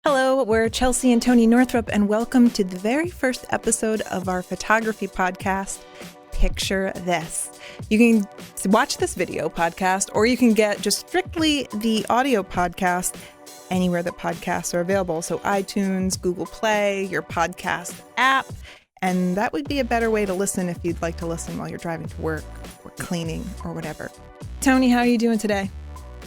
Hello, we're Chelsea and Tony Northrup, and welcome to the very first episode of our photography podcast, Picture This. You can watch this video podcast, or you can get just strictly the audio podcast anywhere that podcasts are available. So iTunes, Google Play, your podcast app, and that would be a better way to listen if you'd like to listen while you're driving to work or cleaning or whatever. Tony, how are you doing today?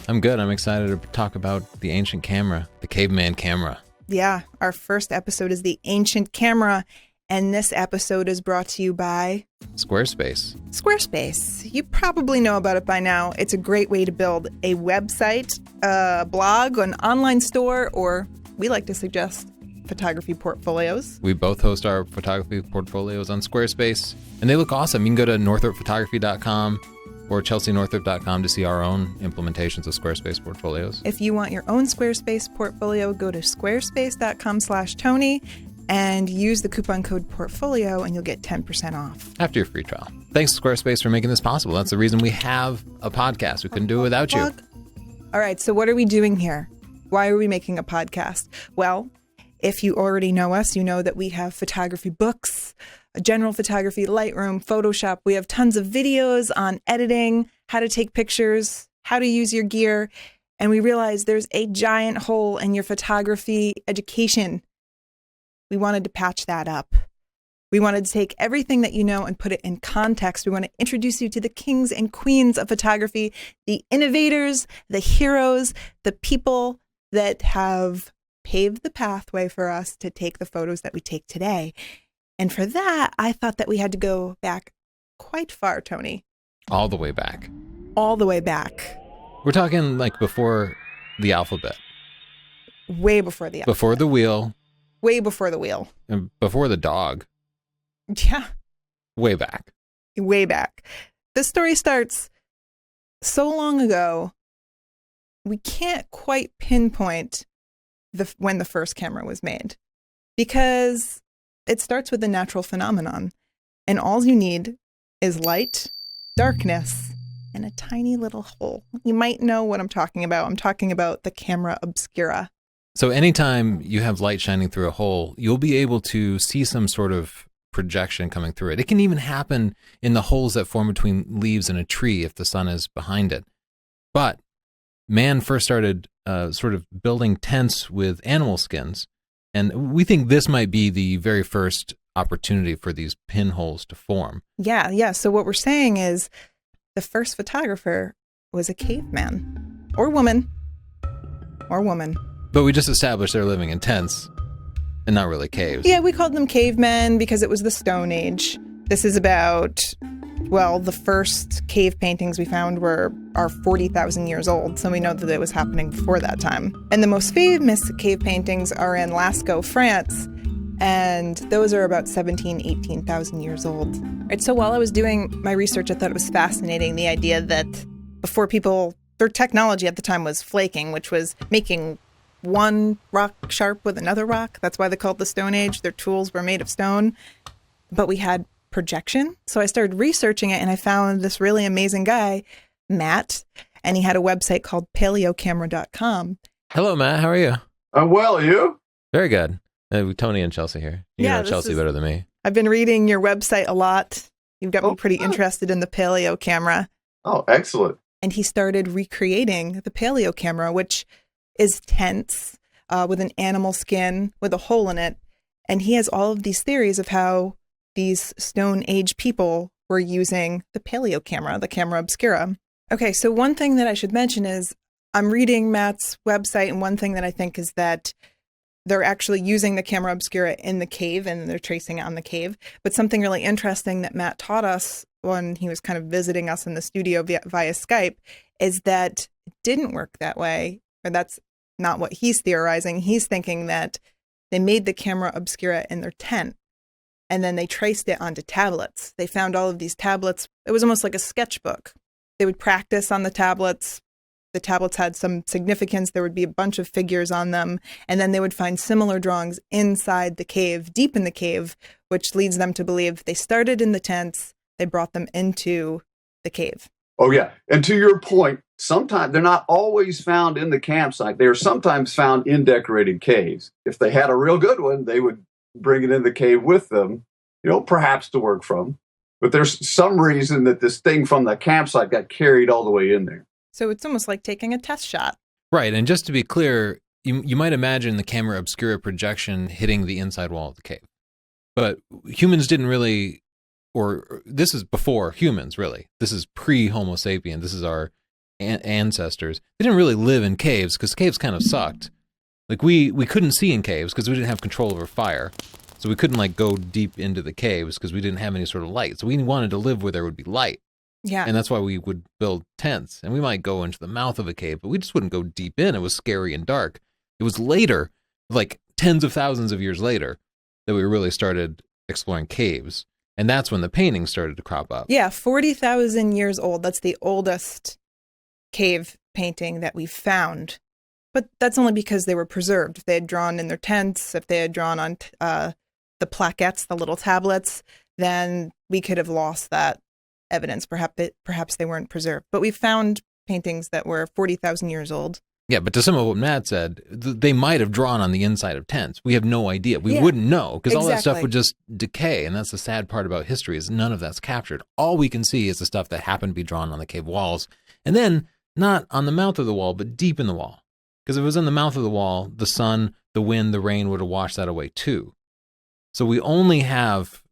I'm good. I'm excited to talk about the ancient camera, the caveman camera. Yeah, our first episode is the ancient camera, and this episode is brought to you by Squarespace. Squarespace. You probably know about it by now. It's a great way to build a website, a blog, an online store, or we like to suggest photography portfolios. We both host our photography portfolios on Squarespace, and they look awesome. You can go to northropphotography.com or chelseanorthrup.com to see our own implementations of Squarespace portfolios. If you want your own Squarespace portfolio, go to squarespace.com/Tony and use the coupon code portfolio and you'll get 10% off. After your free trial. Thanks to Squarespace for making this possible. That's the reason we have a podcast. We couldn't do it without you. All right, so what are we doing here? Why are we making a podcast? Well, if you already know us, you know that we have photography books, general photography, Lightroom, Photoshop. We have tons of videos on editing, how to take pictures, how to use your gear. And we realized there's a giant hole in your photography education. We wanted to patch that up. We wanted to take everything that you know and put it in context. We want to introduce you to the kings and queens of photography, the innovators, the heroes, the people that have paved the pathway for us to take the photos that we take today. And for that, I thought that we had to go back quite far, Tony. All the way back. All the way back. We're talking like before the alphabet. Way before the alphabet. Before the wheel. Way before the wheel. And before the dog. Yeah. Way back. Way back. The story starts so long ago, we can't quite pinpoint when the first camera was made, because it starts with a natural phenomenon, and all you need is light, darkness, and a tiny little hole. You might know what I'm talking about. I'm talking about the camera Obscura. So anytime you have light shining through a hole, you'll be able to see some sort of projection coming through it. It can even happen in the holes that form between leaves in a tree if the sun is behind it. But man first started sort of building tents with animal skins. And we think this might be the very first opportunity for these pinholes to form. Yeah. So what we're saying is the first photographer was a caveman or woman. But we just established they're living in tents and not really caves. Yeah, we called them cavemen because it was the Stone Age. This is about, well, the first cave paintings we found are 40,000 years old, so we know that it was happening before that time. And the most famous cave paintings are in Lascaux, France, and those are about 18,000 years old. Right, so while I was doing my research, I thought it was fascinating, the idea that before their technology at the time was flaking, which was making one rock sharp with another rock. That's why they call it the Stone Age. Their tools were made of stone, but we had projection. So I started researching it and I found this really amazing guy, Matt, and he had a website called paleocamera.com. Hello, Matt. How are you? I'm well. Are you? Very good. Tony and Chelsea here. You know Chelsea better than me. I've been reading your website a lot. You've got me pretty interested in the paleo camera. Oh, excellent. And he started recreating the paleo camera, which is tents with an animal skin with a hole in it. And he has all of these theories of how these Stone Age people were using the paleo camera, the camera Obscura. Okay, so one thing that I should mention is I'm reading Matt's website, and one thing that I think is that they're actually using the camera Obscura in the cave and they're tracing it on the cave. But something really interesting that Matt taught us when he was kind of visiting us in the studio via Skype is that it didn't work that way, or that's not what he's theorizing. He's thinking that they made the camera Obscura in their tent and then they traced it onto tablets. They found all of these tablets. It was almost like a sketchbook. They would practice on the tablets. The tablets had some significance. There would be a bunch of figures on them. And then they would find similar drawings inside the cave, deep in the cave, which leads them to believe they started in the tents. They brought them into the cave. Oh, yeah. And to your point, sometimes they're not always found in the campsite. They are sometimes found in decorated caves. If they had a real good one, they would bring it in the cave with them, perhaps to work from. But there's some reason that this thing from the campsite got carried all the way in there. So it's almost like taking a test shot. Right. And just to be clear, you might imagine the camera obscura projection hitting the inside wall of the cave. But humans didn't really, or this is before humans, really. This is pre-Homo sapien. This is our ancestors. They didn't really live in caves because caves kind of sucked. Like we couldn't see in caves because we didn't have control over fire. So we couldn't go deep into the caves because we didn't have any sort of light. So we wanted to live where there would be light. Yeah. And that's why we would build tents. And we might go into the mouth of a cave, but we just wouldn't go deep in. It was scary and dark. It was later, like tens of thousands of years later, that we really started exploring caves. And that's when the paintings started to crop up. Yeah, 40,000 years old. That's the oldest cave painting that we found. But that's only because they were preserved. If they had drawn in their tents, if they had drawn on the plaquettes, the little tablets, then we could have lost that evidence. Perhaps they weren't preserved. But we found paintings that were 40,000 years old. Yeah, but to some of what Matt said, they might have drawn on the inside of tents. We have no idea. We wouldn't know because all that stuff would just decay. And that's the sad part about history is none of that's captured. All we can see is the stuff that happened to be drawn on the cave walls. And then not on the mouth of the wall, but deep in the wall. Because if it was in the mouth of the wall, the sun, the wind, the rain would have washed that away too. So we only have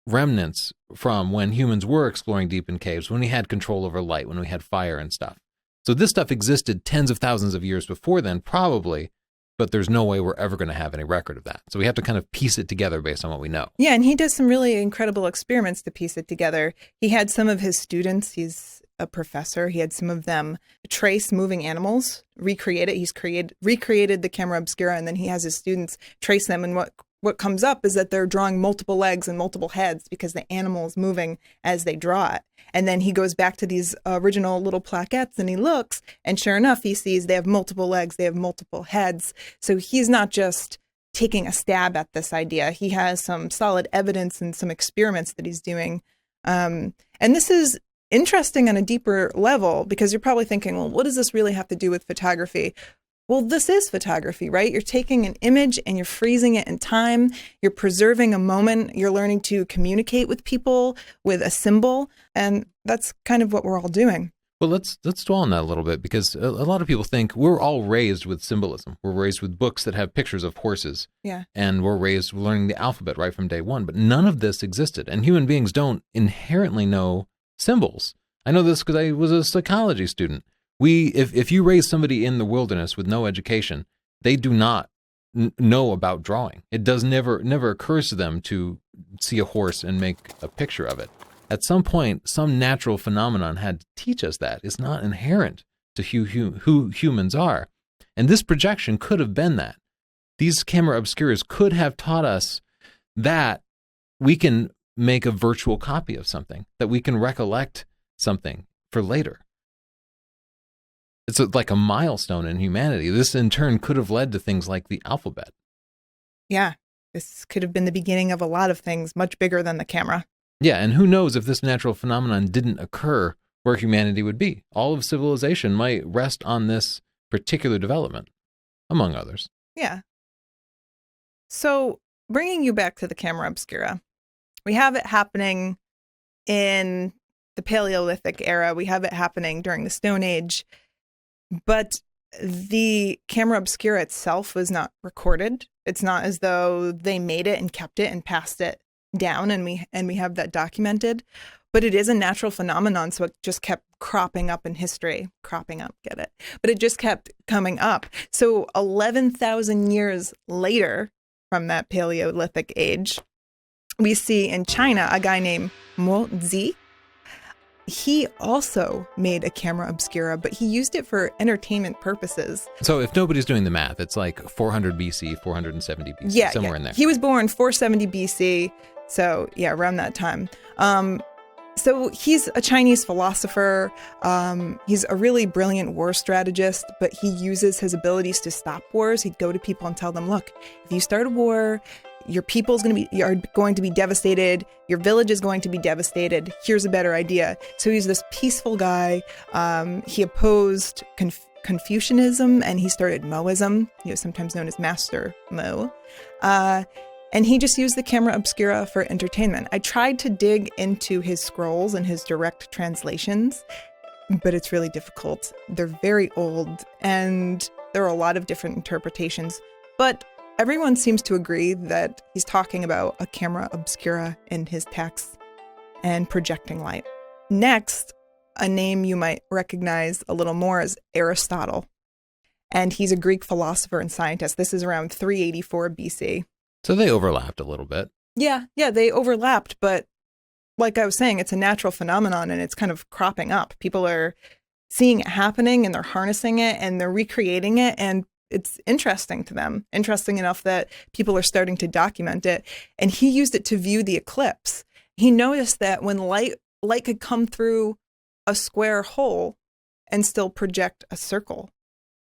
remnants from when humans were exploring deep in caves, when we had control over light, when we had fire and stuff. So this stuff existed tens of thousands of years before then, probably, but there's no way we're ever going to have any record of that. So we have to kind of piece it together based on what we know. Yeah, and he does some really incredible experiments to piece it together. He had some of his students, he's a professor, he had some of them trace moving animals, recreate it. He's recreated the camera obscura, and then he has his students trace them, and what comes up is that they're drawing multiple legs and multiple heads because the animal is moving as they draw it. And then he goes back to these original little plaquettes and he looks, and sure enough, he sees they have multiple legs, they have multiple heads. So he's not just taking a stab at this idea. He has some solid evidence and some experiments that he's doing. And this is interesting on a deeper level because you're probably thinking, well, what does this really have to do with photography? Well, this is photography, right? You're taking an image and you're freezing it in time. You're preserving a moment. You're learning to communicate with people with a symbol. And that's kind of what we're all doing. Well, let's dwell on that a little bit because a lot of people think we're all raised with symbolism. We're raised with books that have pictures of horses. Yeah. And we're raised learning the alphabet right from day one. But none of this existed. And human beings don't inherently know symbols. I know this because I was a psychology student. If you raise somebody in the wilderness with no education, they do not know about drawing. It never occurs to them to see a horse and make a picture of it. At some point, some natural phenomenon had to teach us that. It's not inherent to who humans are. And this projection could have been that. These camera obscuras could have taught us that we can make a virtual copy of something, that we can recollect something for later. It's like a milestone in humanity. This, in turn, could have led to things like the alphabet. Yeah, this could have been the beginning of a lot of things much bigger than the camera. Yeah, and who knows if this natural phenomenon didn't occur, where humanity would be. All of civilization might rest on this particular development, among others. Yeah. So, bringing you back to the camera obscura, we have it happening in the Paleolithic era. We have it happening during the Stone Age. But the camera obscura itself was not recorded. It's not as though they made it and kept it and passed it down and we have that documented. But it is a natural phenomenon, so it just kept cropping up in history. Cropping up, get it? But it just kept coming up. So 11,000 years later from that Paleolithic age, we see in China a guy named Moulton Z. He also made a camera obscura, but he used it for entertainment purposes. So if nobody's doing the math, it's like 400 BC, 470 BC, somewhere in there. He was born 470 BC, so yeah, around that time. So he's a Chinese philosopher. He's a really brilliant war strategist, but he uses his abilities to stop wars. He'd go to people and tell them, look, if you start a war, Your are going to be devastated. Your village is going to be devastated. Here's a better idea. So he's this peaceful guy. He opposed Confucianism, and he started Moism. He was sometimes known as Master Mo. And he just used the camera obscura for entertainment. I tried to dig into his scrolls and his direct translations, but it's really difficult. They're very old, and there are a lot of different interpretations. But everyone seems to agree that he's talking about a camera obscura in his texts and projecting light. Next, a name you might recognize a little more is Aristotle. And he's a Greek philosopher and scientist. This is around 384 BC. So they overlapped a little bit. Yeah, they overlapped, but like I was saying, it's a natural phenomenon and it's kind of cropping up. People are seeing it happening and they're harnessing it and they're recreating it, and it's interesting to them, interesting enough that people are starting to document it. And he used it to view the eclipse. He noticed that when light could come through a square hole and still project a circle.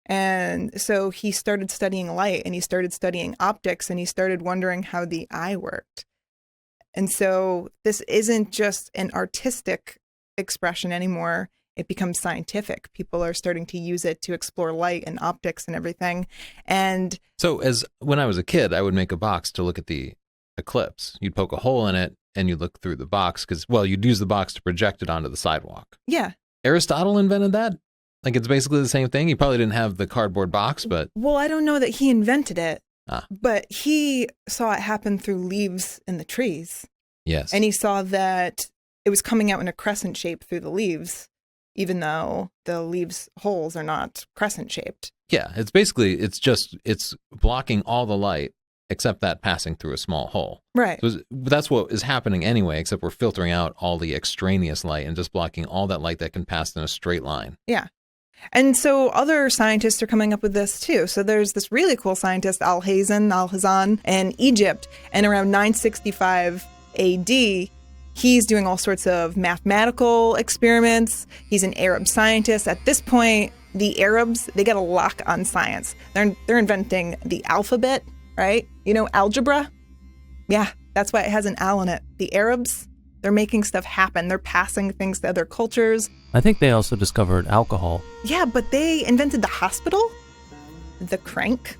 And so he started studying light, and he started studying optics, and he started wondering how the eye worked. And so this isn't just an artistic expression anymore. It becomes scientific. People are starting to use it to explore light and optics and everything. And so when I was a kid, I would make a box to look at the eclipse. You'd poke a hole in it and you'd look through the box because, you'd use the box to project it onto the sidewalk. Yeah. Aristotle invented that? Like, it's basically the same thing? He probably didn't have the cardboard box, but... Well, I don't know that he invented it, but he saw it happen through leaves in the trees. Yes. And he saw that it was coming out in a crescent shape through the leaves, even though the leaves' holes are not crescent shaped. Yeah, it's blocking all the light except that passing through a small hole. Right. So that's what is happening anyway, except we're filtering out all the extraneous light and just blocking all that light that can pass in a straight line. Yeah. And so other scientists are coming up with this too. So there's this really cool scientist, AlHasan in Egypt, and around 965 AD, he's doing all sorts of mathematical experiments. He's an Arab scientist. At this point, the Arabs, they get a lock on science. They're inventing the alphabet, right? You know, algebra? Yeah, that's why it has an Al in it. The Arabs, they're making stuff happen. They're passing things to other cultures. I think they also discovered alcohol. Yeah, but they invented the hospital, the crank,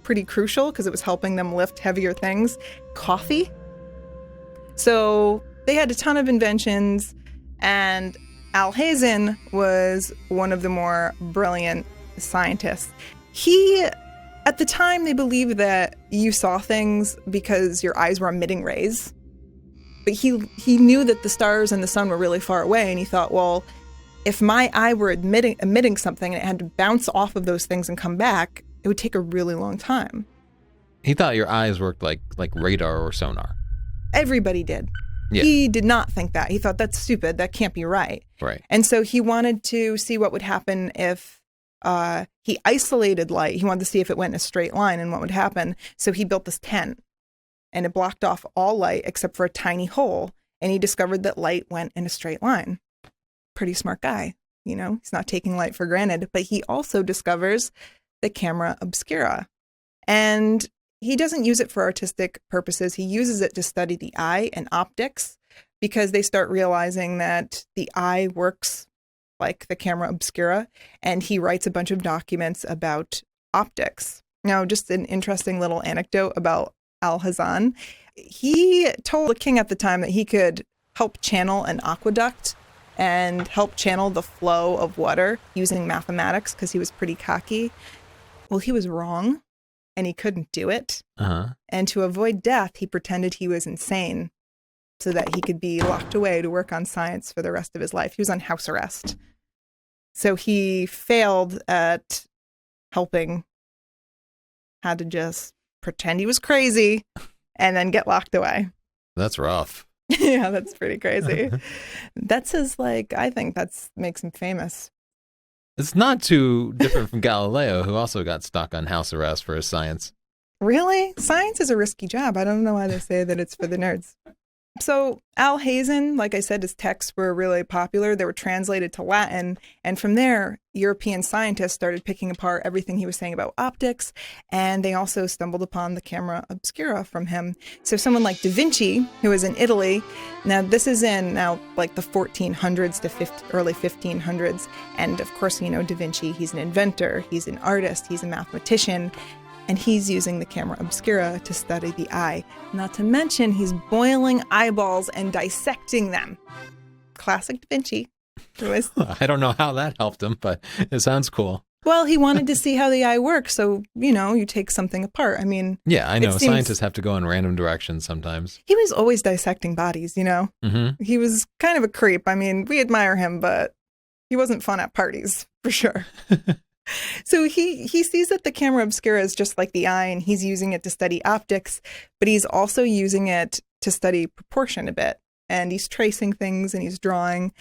pretty crucial because it was helping them lift heavier things, coffee. So they had a ton of inventions, and AlHasan was one of the more brilliant scientists. At the time, they believed that you saw things because your eyes were emitting rays. But he knew that the stars and the sun were really far away, and he thought, well, if my eye were emitting something and it had to bounce off of those things and come back, it would take a really long time. He thought your eyes worked like radar or sonar. Everybody did. Yeah. He did not think that. He thought, that's stupid. That can't be right. Right. And so he wanted to see what would happen if he isolated light. He wanted to see if it went in a straight line and what would happen. So he built this tent, and it blocked off all light except for a tiny hole. And he discovered that light went in a straight line. Pretty smart guy. You know, he's not taking light for granted. But he also discovers the camera obscura. And he doesn't use it for artistic purposes. He uses it to study the eye and optics, because they start realizing that the eye works like the camera obscura. And he writes a bunch of documents about optics. Now, just an interesting little anecdote about AlHasan. He told the king at the time that he could help channel an aqueduct and help channel the flow of water using mathematics because he was pretty cocky. Well, he was wrong, and he couldn't do it. And to avoid death, he pretended he was insane so that he could be locked away to work on science for the rest of his life. He was on house arrest. So he failed at helping, had to just pretend he was crazy and then get locked away. That's rough. Yeah, that's pretty crazy. That's his, I think that's makes him famous. It's not too different from Galileo, who also got stuck on house arrest for his science. Really? Science is a risky job. I don't know why they say that it's for the nerds. So AlHasan, like I said, his texts were really popular. They were translated to Latin. And from there, European scientists started picking apart everything he was saying about optics. And they also stumbled upon the camera obscura from him. So someone like DaVinci, who was in Italy, now this is in like the 1400s to early 1500s. And of course, DaVinci, he's an inventor, he's an artist, he's a mathematician. And he's using the camera obscura to study the eye. Not to mention, he's boiling eyeballs and dissecting them. Classic Da Vinci. I don't know how that helped him, but it sounds cool. Well, he wanted to see how the eye works, so, you take something apart. I mean... Yeah, I know. Scientists have to go in random directions sometimes. He was always dissecting bodies, Mm-hmm. He was kind of a creep. I mean, we admire him, but he wasn't fun at parties, for sure. So he sees that the camera obscura is just like the eye, and he's using it to study optics, but he's also using it to study proportion a bit. And he's tracing things and he's drawing.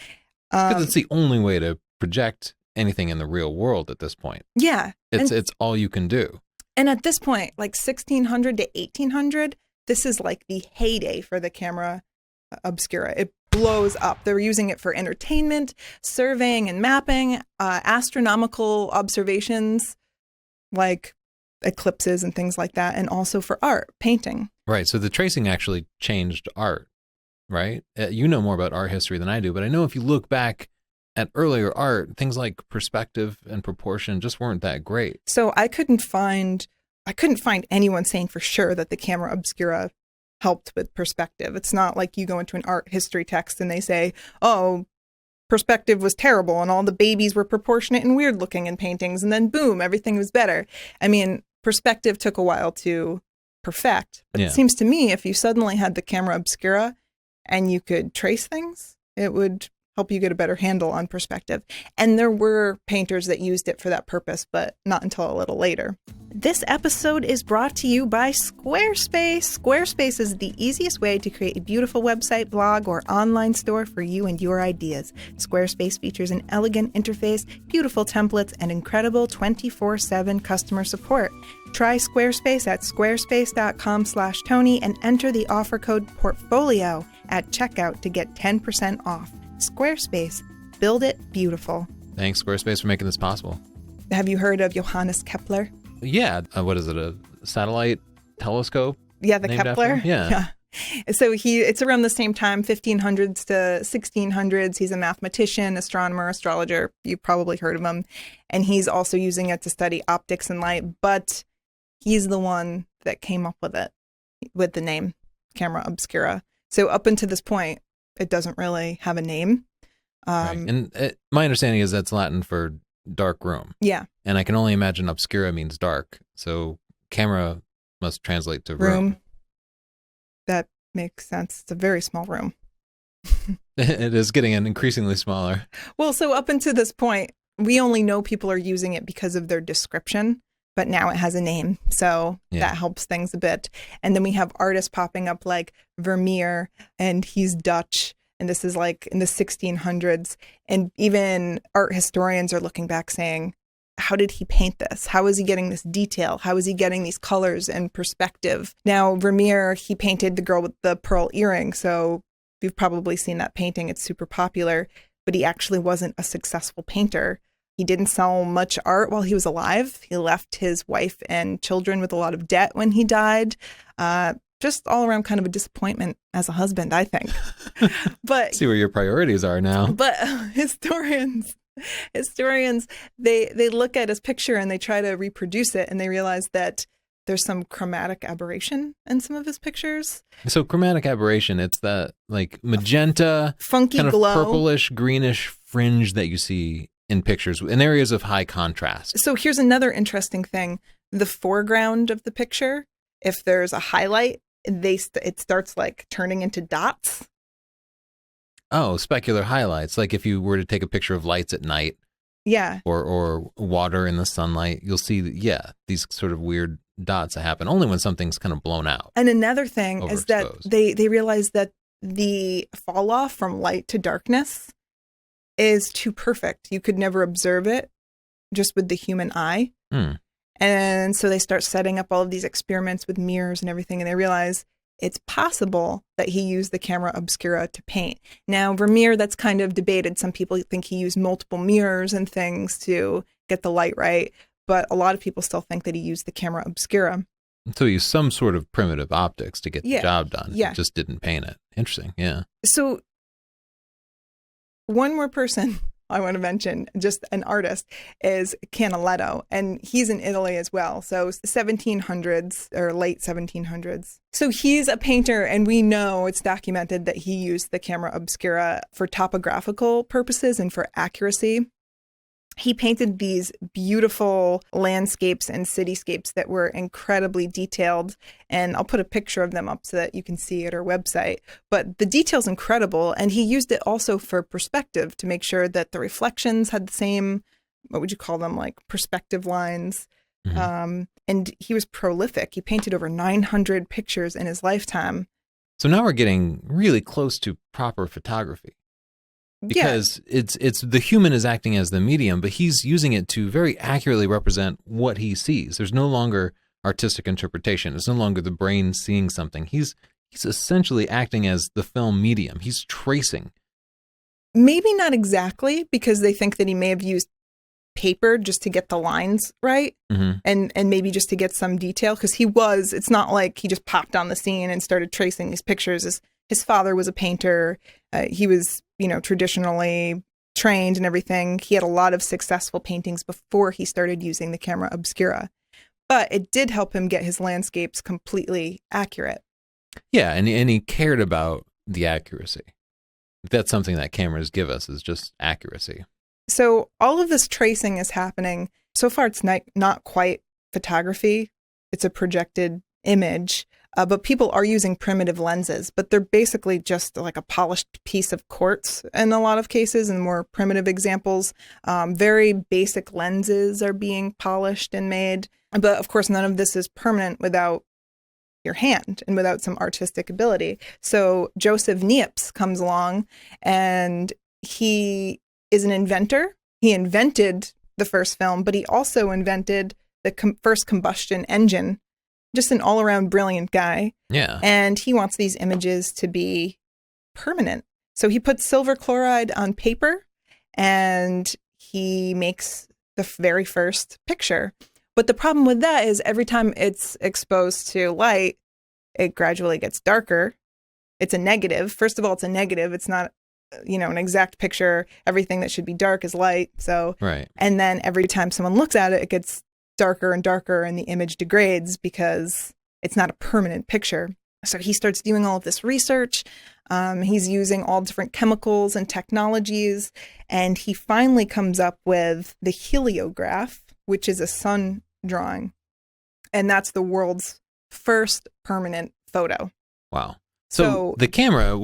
Because it's the only way to project anything in the real world at this point. Yeah. It's all you can do. And at this point, like 1600 to 1800, this is like the heyday for the camera obscura. It blows up. They were using it for entertainment, surveying and mapping, astronomical observations like eclipses and things like that, and also for art, painting. Right. So the tracing actually changed art, right? You know more about art history than I do, but I know if you look back at earlier art, things like perspective and proportion just weren't that great. So I couldn't find anyone saying for sure that the camera obscura helped with perspective. It's not like you go into an art history text and they say, oh, perspective was terrible and all the babies were proportionate and weird looking in paintings, and then boom, everything was better. I mean, perspective took a while to perfect, but Yeah. It seems to me if you suddenly had the camera obscura and you could trace things, it would help you get a better handle on perspective. And there were painters that used it for that purpose, but not until a little later. This episode is brought to you by Squarespace. Squarespace is the easiest way to create a beautiful website, blog, or online store for you and your ideas. Squarespace features an elegant interface, beautiful templates, and incredible 24/7 customer support. Try Squarespace at squarespace.com/Tony and enter the offer code PORTFOLIO at checkout to get 10% off. Squarespace. Build it beautiful. Thanks, Squarespace, for making this possible. Have you heard of Johannes Kepler? Yeah. What is it? A satellite telescope? Yeah, the named Kepler. after him? Yeah. So it's around the same time, 1500s to 1600s. He's a mathematician, astronomer, astrologer. You've probably heard of him. And he's also using it to study optics and light, but he's the one that came up with it, with the name camera obscura. So up until this point, it doesn't really have a name. Right. And my understanding is that's Latin for dark room. Yeah. And I can only imagine obscura means dark. So camera must translate to room. That makes sense. It's a very small room. It is getting increasingly smaller. Well, so up until this point, we only know people are using it because of their description, but now it has a name. So that helps things a bit. And then we have artists popping up like Vermeer, and he's Dutch. And this is like in the 1600s. And even art historians are looking back saying, how did he paint this? How is he getting this detail? How is he getting these colors and perspective? Now, Vermeer, he painted the girl with the pearl earring. So you've probably seen that painting. It's super popular, but he actually wasn't a successful painter. He didn't sell much art while he was alive. He left his wife and children with a lot of debt when he died. Just all around kind of a disappointment as a husband, I think. But See where your priorities are now. But historians, they look at his picture and they try to reproduce it, and they realize that there's some chromatic aberration in some of his pictures. So chromatic aberration, it's that like magenta, funky kind of glow, purplish, greenish fringe that you see in pictures in areas of high contrast. So here's another interesting thing. The foreground of the picture, if there's a highlight, it starts like turning into dots. Oh, specular highlights. Like if you were to take a picture of lights at night. Yeah. Or water in the sunlight, you'll see, these sort of weird dots that happen only when something's kind of blown out. And another thing is that they realize that the fall off from light to darkness is too perfect. You could never observe it just with the human eye. And so they start setting up all of these experiments with mirrors and everything, and they realize it's possible that he used the camera obscura to paint. Now, Vermeer, that's kind of debated. Some people think he used multiple mirrors and things to get the light right, but a lot of people still think that he used the camera obscura. So he used some sort of primitive optics to get the job done. Yeah. He just didn't paint it. Interesting, yeah. So one more person I want to mention, just an artist, is Canaletto, and he's in Italy as well. So 1700s or late 1700s. So he's a painter, and we know it's documented that he used the camera obscura for topographical purposes and for accuracy. He painted these beautiful landscapes and cityscapes that were incredibly detailed. And I'll put a picture of them up so that you can see at our website. But the detail's incredible. And he used it also for perspective to make sure that the reflections had the same, what would you call them, like perspective lines. Mm-hmm. And he was prolific. He painted over 900 pictures in his lifetime. So now we're getting really close to proper photography. Because it's the human is acting as the medium, but he's using it to very accurately represent what he sees. There's no longer artistic interpretation. It's no longer the brain seeing something. He's essentially acting as the film medium. He's tracing. Maybe not exactly, because they think that he may have used paper just to get the lines right, and maybe just to get some detail, because it's not like he just popped on the scene and started tracing these pictures. His father was a painter. He was, traditionally trained and everything. He had a lot of successful paintings before he started using the camera obscura. But it did help him get his landscapes completely accurate. Yeah, and he cared about the accuracy. That's something that cameras give us, is just accuracy. So all of this tracing is happening. So far, it's not quite photography. It's a projected image. But people are using primitive lenses, but they're basically just like a polished piece of quartz in a lot of cases, and more primitive examples. Very basic lenses are being polished and made. But of course, none of this is permanent without your hand and without some artistic ability. So Joseph Niepce comes along, and he is an inventor. He invented the first film, but he also invented the first combustion engine. Just an all-around brilliant guy. Yeah. And he wants these images to be permanent. So he puts silver chloride on paper, and he makes the very first picture. But the problem with that is every time it's exposed to light, it gradually gets darker. It's a negative. First of all, it's a negative. It's not, an exact picture. Everything that should be dark is light. So, right. And then every time someone looks at it, it gets darker and darker, and the image degrades because it's not a permanent picture. So he starts doing all of this research. He's using all different chemicals and technologies, and he finally comes up with the heliograph, which is a sun drawing. And that's the world's first permanent photo. Wow. So the camera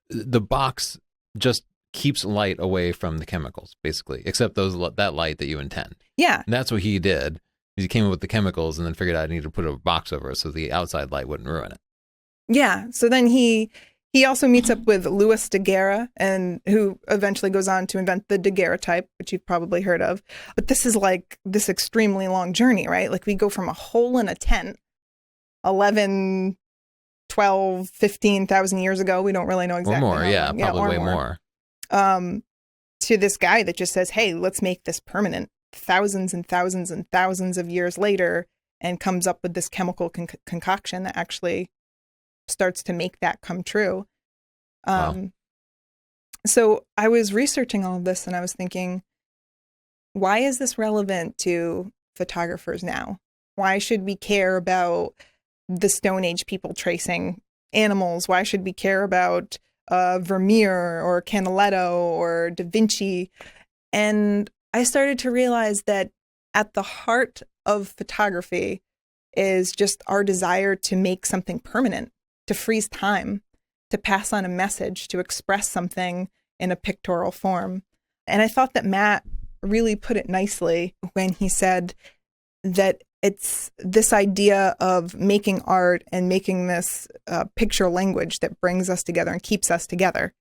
the box just keeps light away from the chemicals, basically, except that light that you intend. Yeah. And that's what he did. He came up with the chemicals and then figured out I needed to put a box over it so the outside light wouldn't ruin it. Yeah. So then he also meets up with Louis Daguerre, and who eventually goes on to invent the daguerreotype, which you've probably heard of. But this is like this extremely long journey, right? Like we go from a hole in a tent 11, 12, 15,000 years ago. We don't really know exactly. Or more, yeah, probably way more. To this guy that just says, hey, let's make this permanent, thousands and thousands and thousands of years later, and comes up with this chemical concoction that actually starts to make that come true. Wow. So I was researching all of this, and I was thinking, why is this relevant to photographers now? Why should we care about the Stone Age people tracing animals? Why should we care about Vermeer or Canaletto or DaVinci? And I started to realize that at the heart of photography is just our desire to make something permanent, to freeze time, to pass on a message, to express something in a pictorial form. And I thought that Matt really put it nicely when he said that it's this idea of making art and making this picture language that brings us together and keeps us together.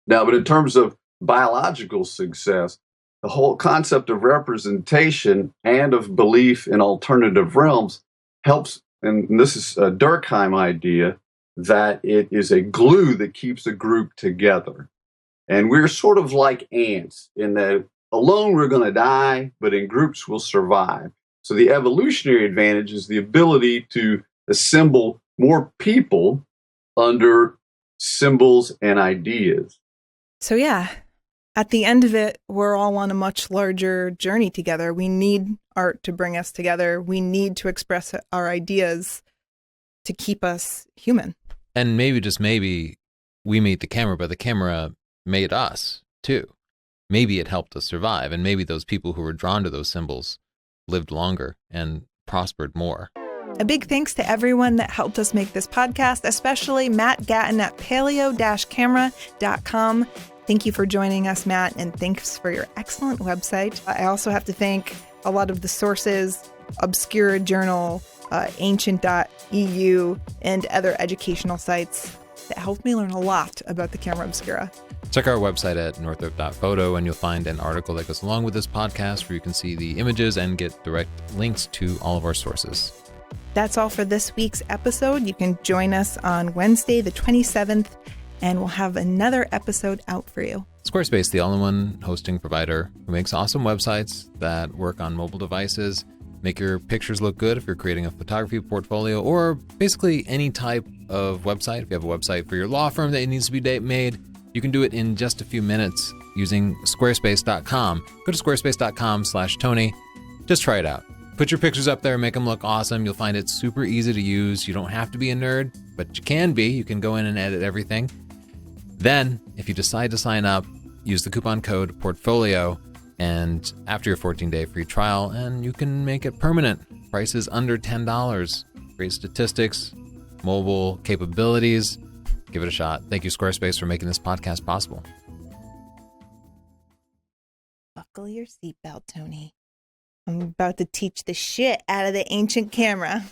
Now, but in terms of biological success, the whole concept of representation and of belief in alternative realms helps, and this is a Durkheim idea, that it is a glue that keeps a group together. And we're sort of like ants in that alone we're going to die, but in groups we'll survive. So the evolutionary advantage is the ability to assemble more people under symbols and ideas. So yeah, at the end of it, we're all on a much larger journey together. We need art to bring us together. We need to express our ideas to keep us human. And maybe, just maybe, we made the camera, but the camera made us too. Maybe it helped us survive, and maybe those people who were drawn to those symbols lived longer and prospered more. A big thanks to everyone that helped us make this podcast, especially Matt Gatton at paleo-camera.com. Thank you for joining us, Matt, and thanks for your excellent website. I also have to thank a lot of the sources, Obscura Journal, ancient.eu, and other educational sites that helped me learn a lot about the camera Obscura. Check our website at northrop.photo, and you'll find an article that goes along with this podcast where you can see the images and get direct links to all of our sources. That's all for this week's episode. You can join us on Wednesday, the 27th, and we'll have another episode out for you. Squarespace, the all-in-one hosting provider who makes awesome websites that work on mobile devices, make your pictures look good if you're creating a photography portfolio, or basically any type of website. If you have a website for your law firm that needs to be made, you can do it in just a few minutes using squarespace.com. Go to squarespace.com/Tony. Just try it out. Put your pictures up there, make them look awesome. You'll find it super easy to use. You don't have to be a nerd, but you can be. You can go in and edit everything. Then, if you decide to sign up, use the coupon code PORTFOLIO, and after your 14-day free trial, and you can make it permanent. Prices under $10. Great statistics, mobile capabilities. Give it a shot. Thank you, Squarespace, for making this podcast possible. Buckle your seatbelt, Tony. I'm about to teach the shit out of the ancient camera.